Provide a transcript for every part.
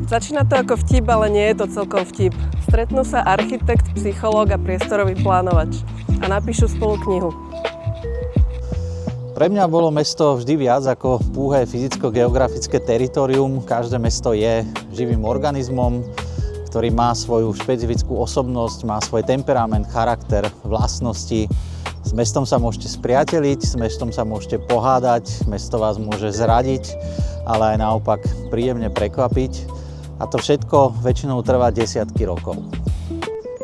Začína to ako vtip, ale nie je to celkom vtip. Stretnú sa architekt, psychológ a priestorový plánovač a napíšu spolu knihu. Pre mňa bolo mesto vždy viac ako púhé fyzicko-geografické teritorium. Každé mesto je živým organizmom, ktorý má svoju špecifickú osobnosť, má svoj temperament, charakter, vlastnosti. S mestom sa môžete spriateliť, s mestom sa môžete pohádať, mesto vás môže zradiť, ale aj naopak príjemne prekvapiť. A to všetko väčšinou trvá desiatky rokov.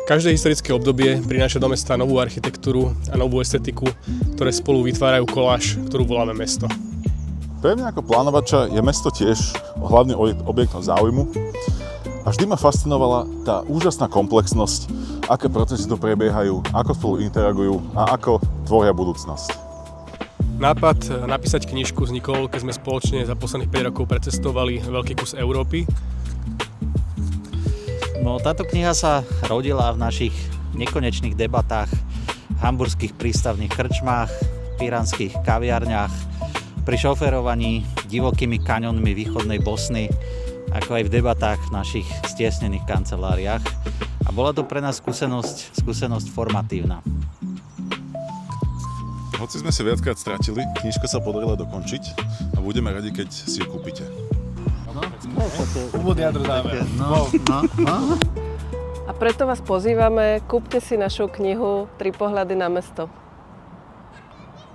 Každé historické obdobie prináša do mesta novú architektúru a novú estetiku, ktoré spolu vytvárajú koláž, ktorú voláme mesto. Pre mňa ako plánovača je mesto tiež hlavný objektom záujmu a vždy ma fascinovala tá úžasná komplexnosť, aké procesy tu prebiehajú, ako spolu interagujú a ako tvoria budúcnosť. Nápad napísať knižku vznikol, keď sme spoločne za posledných 5 rokov precestovali veľký kus Európy. No, táto kniha sa rodila v našich nekonečných debatách v hamburských prístavných krčmách, piránskych kaviarniach, pri šoferovaní divokými kaňonmi východnej Bosny, ako aj v debatách v našich stiesnených kanceláriách. A bola to pre nás skúsenosť formatívna. Hoci sme si viackrát stratili, knižka sa podarila dokončiť a budeme radi, keď si ju kúpite. Úvod, jadro, záver. No. A preto vás pozývame, kúpte si našu knihu 3 pohľady na mesto.